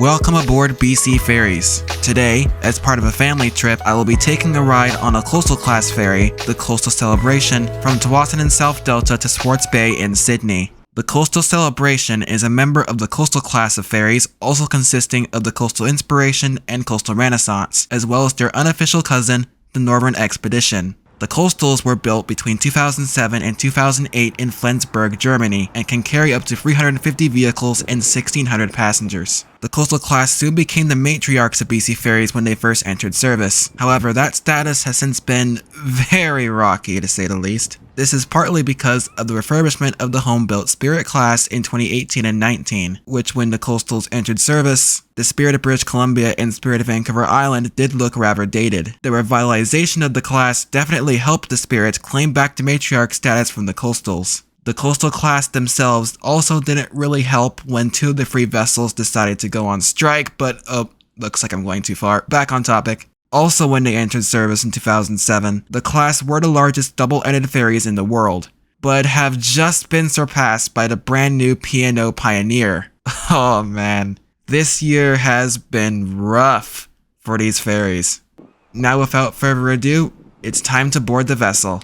Welcome aboard BC Ferries. Today, as part of a family trip, I will be taking a ride on a coastal class ferry, the Coastal Celebration, from Tsawwassen in South Delta to Swartz Bay in Sydney. The Coastal Celebration is a member of the coastal class of ferries, also consisting of the Coastal Inspiration and Coastal Renaissance, as well as their unofficial cousin, the Northern Expedition. The Coastals were built between 2007 and 2008 in Flensburg, Germany, and can carry up to 350 vehicles and 1,600 passengers. The Coastal class soon became the matriarchs of BC Ferries when they first entered service. However, that status has since been very rocky, to say the least. This is partly because of the refurbishment of the home-built Spirit class in 2018 and 19, which when the Coastals entered service, the Spirit of British Columbia and Spirit of Vancouver Island did look rather dated. The revitalization of the class definitely helped the Spirit claim back the matriarch status from the Coastals. The Coastal class themselves also didn't really help when two of the three vessels decided to go on strike, but looks like I'm going too far. Back on topic. Also when they entered service in 2007, the class were the largest double-ended ferries in the world, but have just been surpassed by the brand new P&O Pioneer. Oh man, this year has been rough for these ferries. Now without further ado, it's time to board the vessel.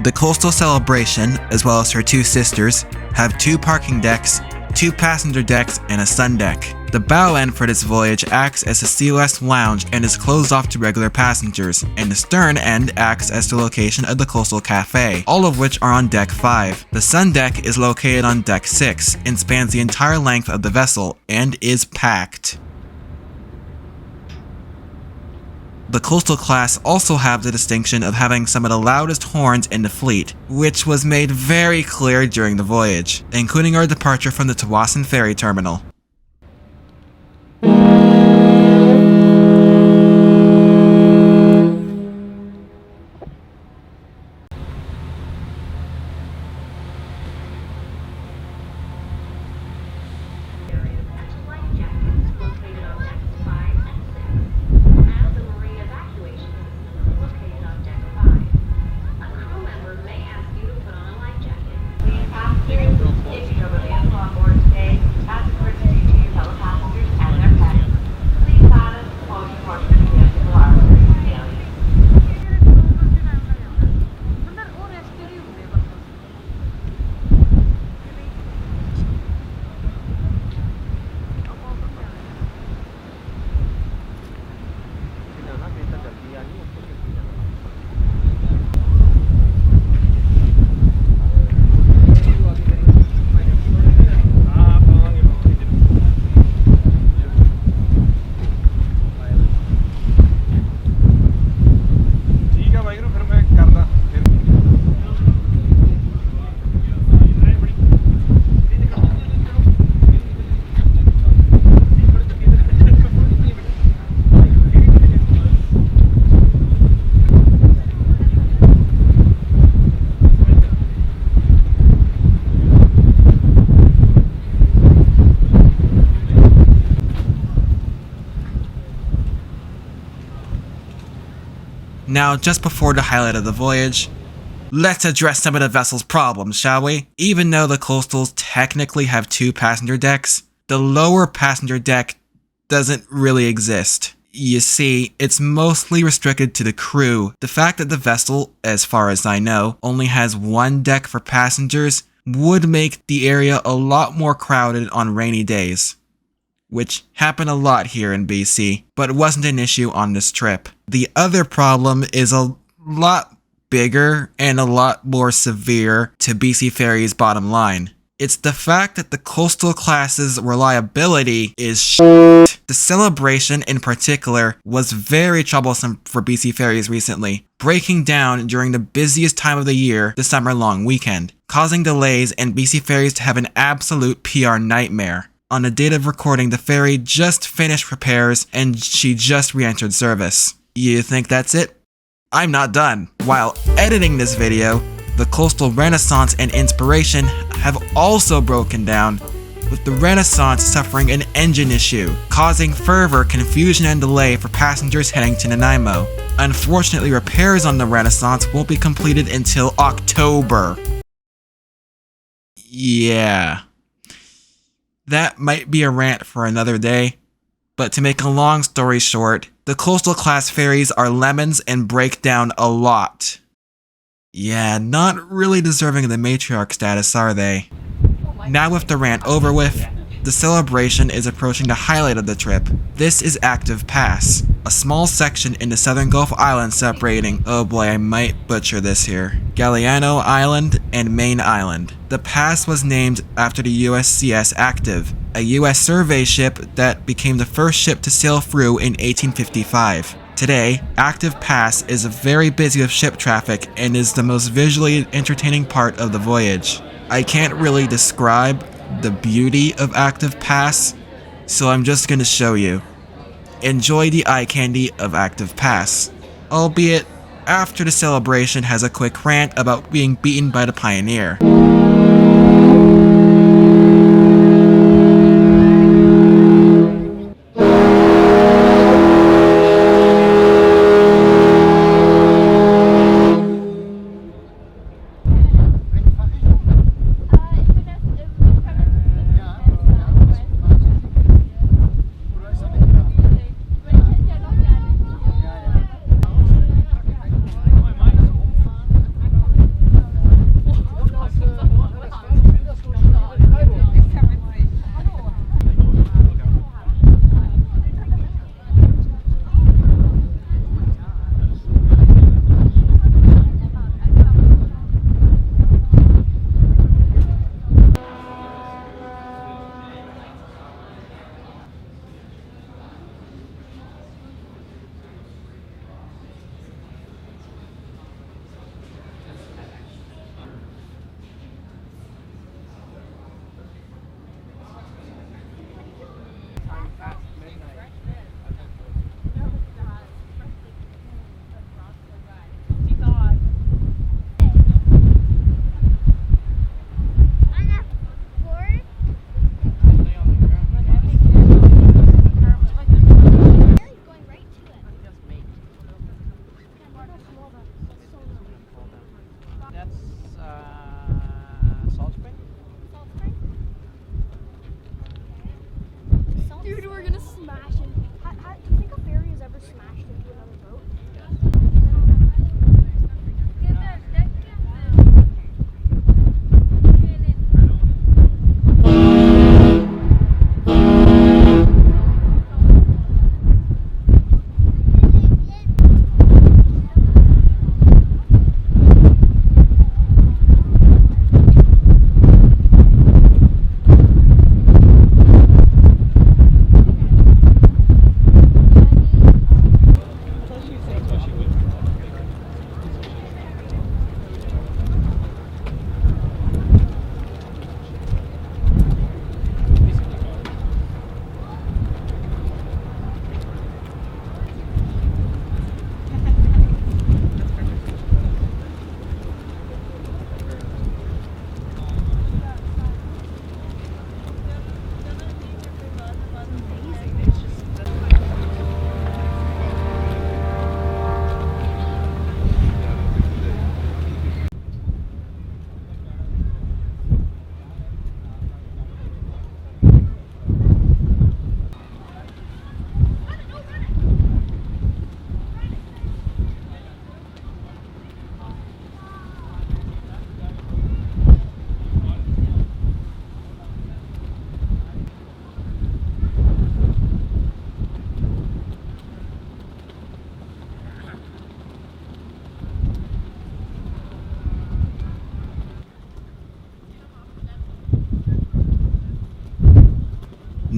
The Coastal Celebration, as well as her two sisters, have two parking decks, two passenger decks, and a sun deck. The bow end for this voyage acts as a Tsawwassen lounge and is closed off to regular passengers, and the stern end acts as the location of the Coastal Cafe, all of which are on Deck 5. The sun deck is located on Deck 6 and spans the entire length of the vessel and is packed. The Coastal class also have the distinction of having some of the loudest horns in the fleet, which was made very clear during the voyage, including our departure from the Tsawwassen ferry terminal. Now, just before the highlight of the voyage, let's address some of the vessel's problems, shall we? Even though the Coastals technically have two passenger decks, the lower passenger deck doesn't really exist. You see, it's mostly restricted to the crew. The fact that the vessel, as far as I know, only has one deck for passengers would make the area a lot more crowded on rainy days, which happened a lot here in BC, but wasn't an issue on this trip. The other problem is a lot bigger and a lot more severe to BC Ferries' bottom line. It's the fact that the coastal class's reliability is shit. The celebration in particular was very troublesome for BC Ferries recently, breaking down during the busiest time of the year, the summer long weekend, causing delays and BC Ferries to have an absolute PR nightmare. On the date of recording, the ferry just finished repairs and she just re-entered service. You think that's it? I'm not done. While editing this video, the coastal Renaissance and Inspiration have also broken down, with the Renaissance suffering an engine issue, causing further confusion and delay for passengers heading to Nanaimo. Unfortunately, repairs on the Renaissance won't be completed until October. Yeah. That might be a rant for another day, but to make a long story short, the coastal class ferries are lemons and break down a lot. Yeah, not really deserving of the matriarch status, are they? Now with the rant over with, the celebration is approaching the highlight of the trip. This is Active Pass, a small section in the southern Gulf Islands separating, oh boy, I might butcher this here, Galiano Island and Main Island. The pass was named after the USCS Active, a US survey ship that became the first ship to sail through in 1855. Today, Active Pass is very busy with ship traffic and is the most visually entertaining part of the voyage. I can't really describe the beauty of Active Pass, so I'm just gonna show you. Enjoy the eye candy of Active Pass, albeit after the celebration has a quick rant about being beaten by the Pioneer.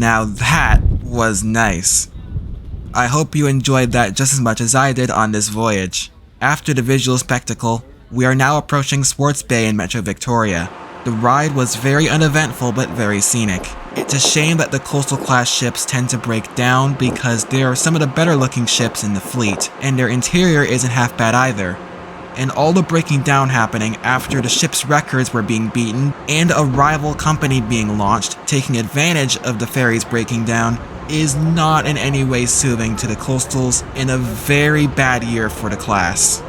Now that was nice. I hope you enjoyed that just as much as I did on this voyage. After the visual spectacle, we are now approaching Swartz Bay in Metro Victoria. The ride was very uneventful but very scenic. It's a shame that the coastal class ships tend to break down because they are some of the better looking ships in the fleet, and their interior isn't half bad either. And all the breaking down happening after the ship's records were being beaten and a rival company being launched, taking advantage of the ferries breaking down, is not in any way soothing to the coastals in a very bad year for the class.